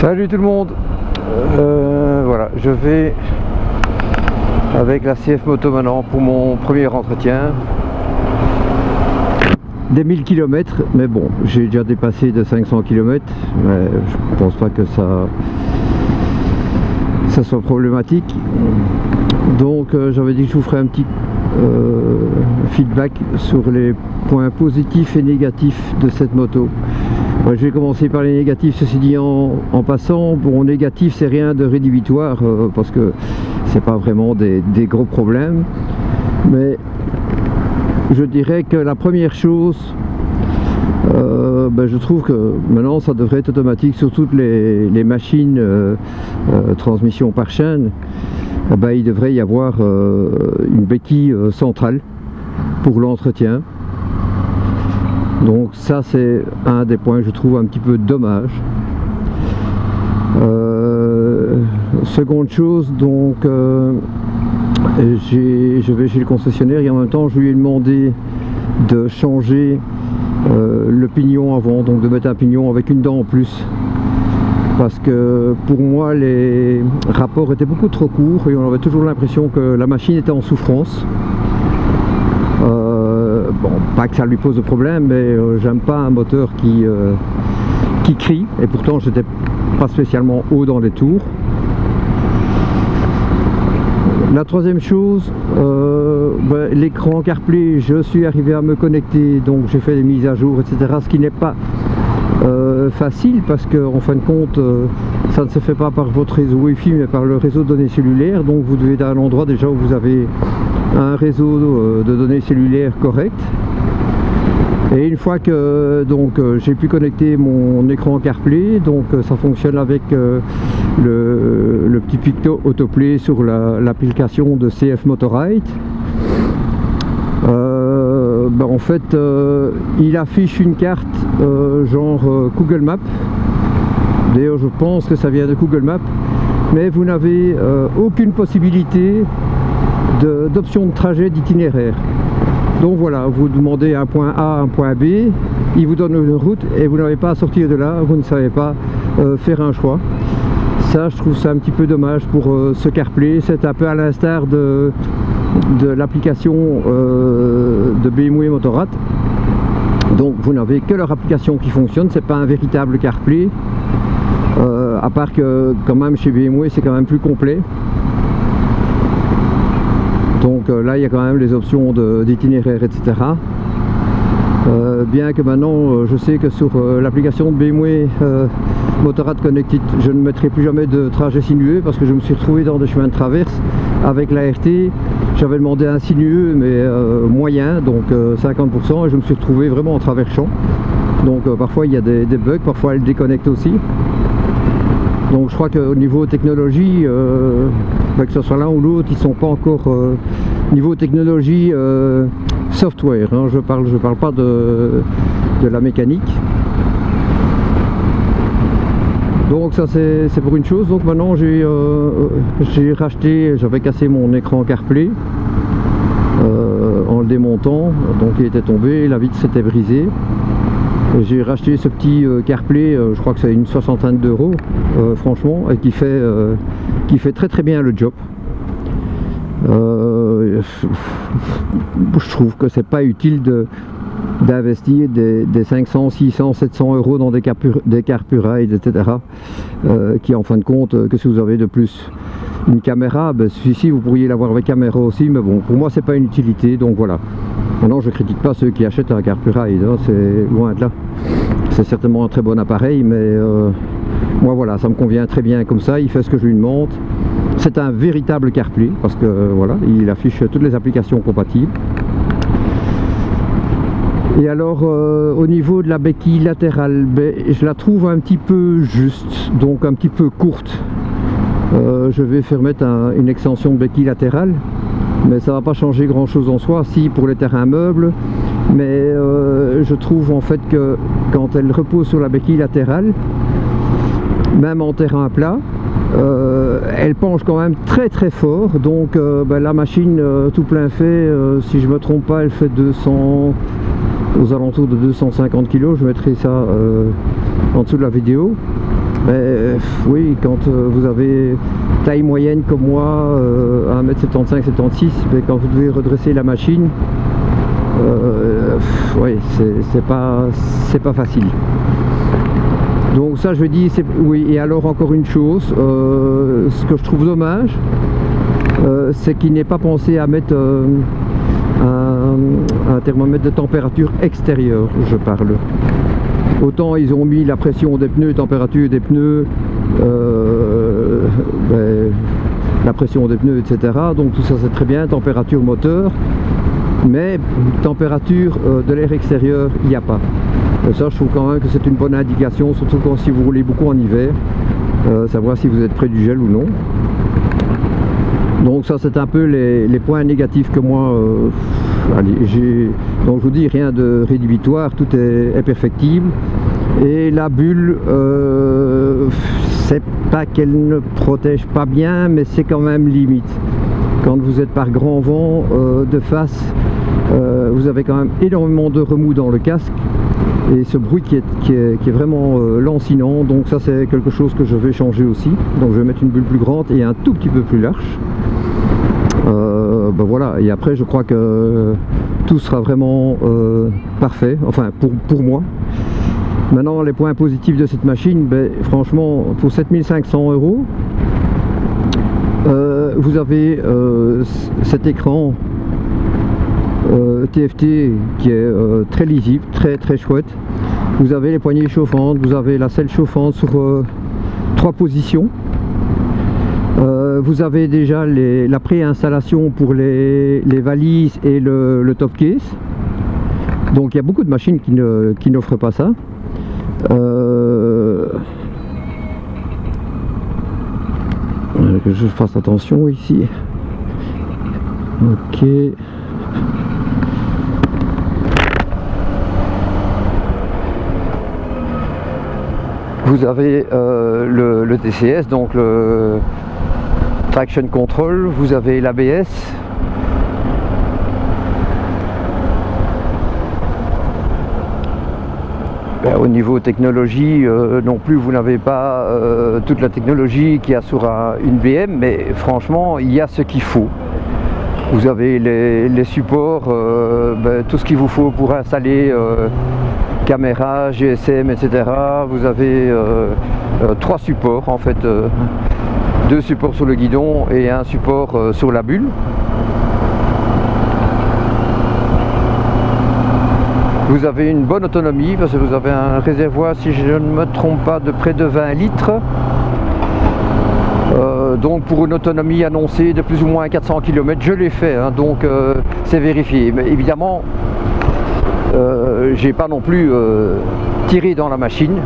Salut tout le monde. Voilà, je vais avec la CF Moto maintenant pour mon premier entretien. Des 1000 km, mais bon, j'ai déjà dépassé de 500 km, mais je pense pas que ça soit problématique. Donc j'avais dit que je vous ferai un petit feedback sur les points positifs et négatifs de cette moto. Je vais commencer par les négatifs, ceci dit en passant. Bon, négatif, c'est rien de rédhibitoire parce que c'est pas vraiment des gros problèmes, mais je dirais que la première chose, je trouve que maintenant ça devrait être automatique sur toutes les machines transmission par chaîne. Il devrait y avoir une béquille centrale pour l'entretien. Donc ça, c'est un des points que je trouve un petit peu dommage. Seconde chose, donc je vais chez le concessionnaire et en même temps je lui ai demandé de changer le pignon avant, donc de mettre un pignon avec une dent en plus, parce que pour moi les rapports étaient beaucoup trop courts et on avait toujours l'impression que la machine était en souffrance. Bon, pas que ça lui pose de problème, mais j'aime pas un moteur qui crie, et pourtant j'étais pas spécialement haut dans les tours. La troisième chose, l'écran CarPlay, je suis arrivé à me connecter, donc j'ai fait des mises à jour, etc. Ce qui n'est pas facile, parce que en fin de compte, ça ne se fait pas par votre réseau Wi-Fi, mais par le réseau de données cellulaires. Donc vous devez être à un endroit déjà où vous avez un réseau de données cellulaires correct. Et une fois que j'ai pu connecter mon écran CarPlay, donc ça fonctionne avec le petit picto autoplay sur l'application de CF Motorride. En fait, il affiche une carte genre Google Maps. D'ailleurs, je pense que ça vient de Google Maps, mais vous n'avez aucune possibilité d'option de trajet, d'itinéraire. Donc voilà, vous demandez un point A, un point B, il vous donne une route et vous n'avez pas à sortir de là, vous ne savez pas faire un choix. Ça, je trouve ça un petit peu dommage pour ce CarPlay. C'est un peu à l'instar de l'application de BMW Motorrad. Donc vous n'avez que leur application qui fonctionne, c'est pas un véritable CarPlay, à part que quand même chez BMW c'est quand même plus complet. Donc là il y a quand même les options d'itinéraire, etc. Bien que maintenant je sais que sur l'application de BMW Motorrad Connected, je ne mettrai plus jamais de trajet sinueux, parce que je me suis retrouvé dans des chemins de traverse avec la RT. J'avais demandé un sinueux mais moyen, donc 50%, et je me suis retrouvé vraiment en travers champ. Donc parfois il y a des bugs, parfois elle déconnecte aussi. Donc je crois qu'au niveau technologie, que ce soit l'un ou l'autre, ils ne sont pas encore niveau technologie software, hein, je parle pas de la mécanique. Donc ça c'est pour une chose. Donc maintenant j'ai racheté, j'avais cassé mon écran CarPlay en le démontant, donc il était tombé, la vitre s'était brisée. J'ai racheté ce petit CarPlay, je crois que c'est une soixantaine d'euros, franchement, et qui fait très très bien le job. Je trouve que c'est pas utile d'investir des 500, 600, 700 euros dans des CarPlay, etc. Qui en fin de compte, que si vous avez de plus une caméra, celui-ci vous pourriez l'avoir avec caméra aussi, mais bon, pour moi c'est pas une utilité, donc voilà. Maintenant je critique pas ceux qui achètent un CarPlay, hein, c'est loin de là. C'est certainement un très bon appareil, mais moi voilà, ça me convient très bien comme ça, il fait ce que je lui demande. C'est un véritable CarPlay, parce que voilà, il affiche toutes les applications compatibles. Et alors au niveau de la béquille latérale, je la trouve un petit peu juste, donc un petit peu courte. Je vais faire mettre une extension de béquille latérale, mais ça va pas changer grand chose en soi, si pour les terrains meubles, mais je trouve en fait que quand elle repose sur la béquille latérale, même en terrain plat, elle penche quand même très très fort. Donc la machine tout plein fait, si je me trompe pas, elle fait 200, aux alentours de 250 kg. Je mettrai ça en dessous de la vidéo. Mais oui, quand vous avez taille moyenne comme moi, 1m75-76, quand vous devez redresser la machine, oui, c'est pas facile. Donc ça je dis, oui. Et alors encore une chose, ce que je trouve dommage, c'est qu'il n'est pas pensé à mettre un thermomètre de température extérieure, je parle. Autant ils ont mis la pression des pneus, température des pneus, la pression des pneus, etc. Donc tout ça c'est très bien, température moteur, mais température de l'air extérieur, il n'y a pas. Et ça je trouve quand même que c'est une bonne indication, surtout quand si vous roulez beaucoup en hiver, savoir si vous êtes près du gel ou non. Donc ça c'est un peu les points négatifs que moi j'ai. Donc je vous dis, rien de rédhibitoire, tout est perfectible. Et la bulle, c'est pas qu'elle ne protège pas bien, mais c'est quand même limite. Quand vous êtes par grand vent de face, vous avez quand même énormément de remous dans le casque. Et ce bruit qui est vraiment lancinant, donc ça c'est quelque chose que je vais changer aussi. Donc je vais mettre une bulle plus grande et un tout petit peu plus large. Ben voilà, et après je crois que tout sera vraiment parfait, enfin pour moi. Maintenant les points positifs de cette machine, ben, franchement pour 7500 €, vous avez cet écran TFT qui est très lisible, très chouette. Vous avez les poignées chauffantes, vous avez la selle chauffante sur 3 positions. Vous avez déjà la préinstallation pour les valises et le top case. Donc il y a beaucoup de machines qui n'offrent pas ça. Que je fasse attention ici. Ok. Vous avez le TCS, donc le Traction Control, vous avez l'ABS. Au niveau technologie, non plus, vous n'avez pas toute la technologie qu'il y a sur une BM, mais franchement, il y a ce qu'il faut. Vous avez les supports, tout ce qu'il vous faut pour installer caméra, GSM, etc. Vous avez 3 supports, en fait, 2 supports sur le guidon et un support sur la bulle. Vous avez une bonne autonomie parce que vous avez un réservoir, si je ne me trompe pas, de près de 20 litres. Donc pour une autonomie annoncée de plus ou moins 400 km, je l'ai fait, hein, donc c'est vérifié. Mais évidemment, j'ai pas non plus tiré dans la machine,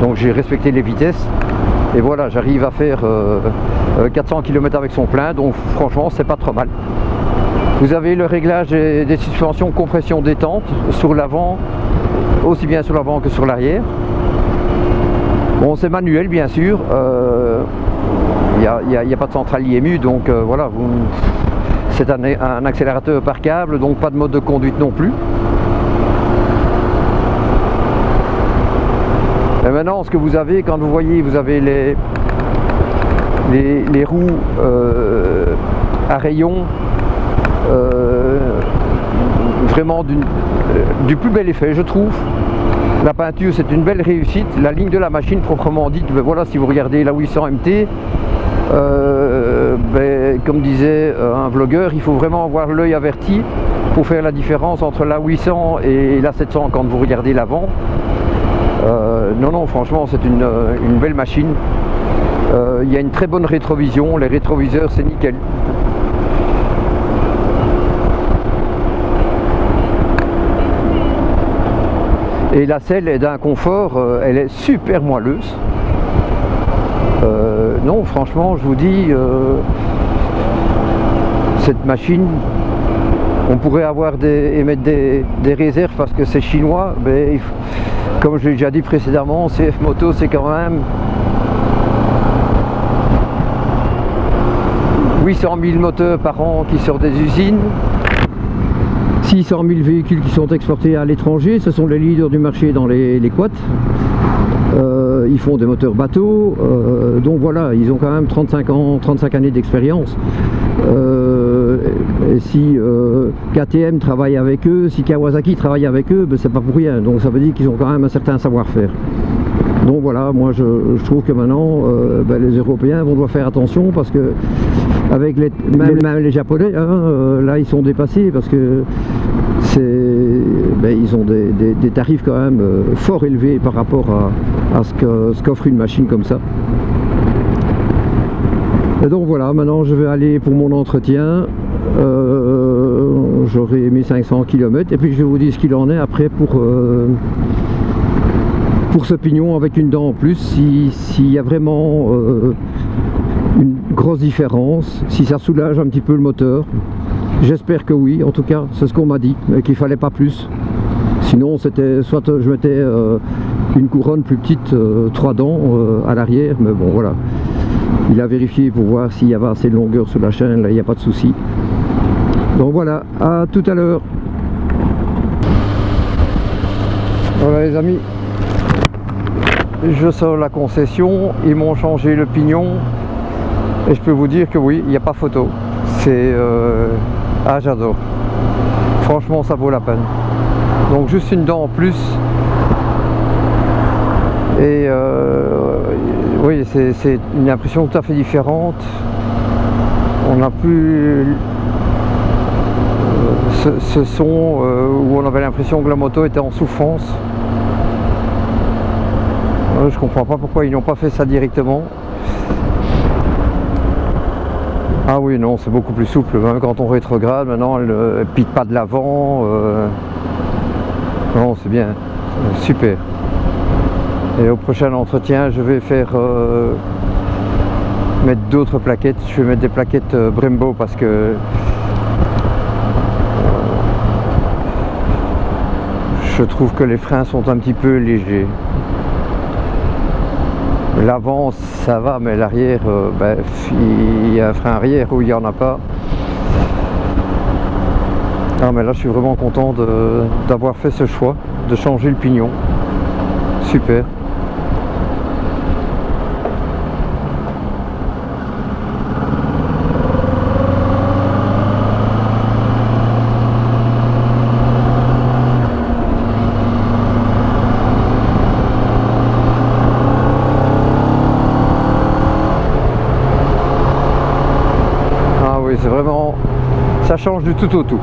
donc j'ai respecté les vitesses. Et voilà, j'arrive à faire 400 km avec son plein, donc franchement c'est pas trop mal. Vous avez le réglage des suspensions compression détente sur l'avant, aussi bien sur l'avant que sur l'arrière. Bon, c'est manuel bien sûr, il n'y a pas de centrale IMU, donc voilà, c'est un accélérateur par câble, donc pas de mode de conduite non plus. Et maintenant, ce que vous avez, quand vous voyez, vous avez les roues à rayons, vraiment du plus bel effet, je trouve. La peinture, c'est une belle réussite. La ligne de la machine, proprement dite, ben voilà, si vous regardez la 800 MT, comme disait un vlogueur, il faut vraiment avoir l'œil averti pour faire la différence entre la 800 et la 700 quand vous regardez l'avant. Non, franchement, c'est une belle machine. Il y a une très bonne rétrovision, les rétroviseurs, c'est nickel. Et la selle est d'un confort, elle est super moelleuse. Non, franchement, je vous dis, cette machine, on pourrait émettre des réserves parce que c'est chinois, mais comme je l'ai déjà dit précédemment, CF Moto, c'est quand même 800 000 moteurs par an qui sortent des usines. 600 000 véhicules qui sont exportés à l'étranger, ce sont les leaders du marché dans les quads. ils font des moteurs bateaux, donc voilà, ils ont quand même 35 ans, 35 années d'expérience. Et si KTM travaille avec eux, si Kawasaki travaille avec eux, ben, c'est pas pour rien, donc ça veut dire qu'ils ont quand même un certain savoir-faire. Donc voilà, moi je trouve que maintenant ben, les Européens vont devoir faire attention, parce que avec même les Japonais, hein, là ils sont dépassés, parce que ben, ils ont des tarifs quand même fort élevés par rapport à ce qu'offre une machine comme ça. Et donc voilà, maintenant je vais aller pour mon entretien. J'aurai mes 500 km et puis je vais vous dire ce qu'il en est après pour ce pignon avec une dent en plus, s'il y a vraiment une grosse différence, si ça soulage un petit peu le moteur. J'espère que oui, en tout cas c'est ce qu'on m'a dit, qu'il fallait pas plus. Sinon c'était soit je mettais une couronne plus petite, 3 dents à l'arrière, mais bon voilà. Il a vérifié pour voir s'il y avait assez de longueur sur la chaîne, là il n'y a pas de souci. Donc voilà, à tout à l'heure. Voilà les amis, je sors la concession, ils m'ont changé le pignon et je peux vous dire que oui, il n'y a pas photo. C'est ah j'adore, franchement ça vaut la peine. Donc juste une dent en plus et oui, c'est une impression tout à fait différente. On n'a plus ce son où on avait l'impression que la moto était en souffrance. Je comprends pas pourquoi ils n'ont pas fait ça directement. Ah oui, non, c'est beaucoup plus souple, même quand on rétrograde, maintenant elle ne pique pas de l'avant. Non, c'est bien, super. Et au prochain entretien, je vais faire mettre d'autres plaquettes. Je vais mettre des plaquettes Brembo parce que je trouve que les freins sont un petit peu légers. L'avant ça va, mais l'arrière, ben, il y a un frein arrière où il n'y en a pas. Ah, mais là je suis vraiment content d'avoir fait ce choix, de changer le pignon. Super. C'est vraiment, ça change du tout au tout.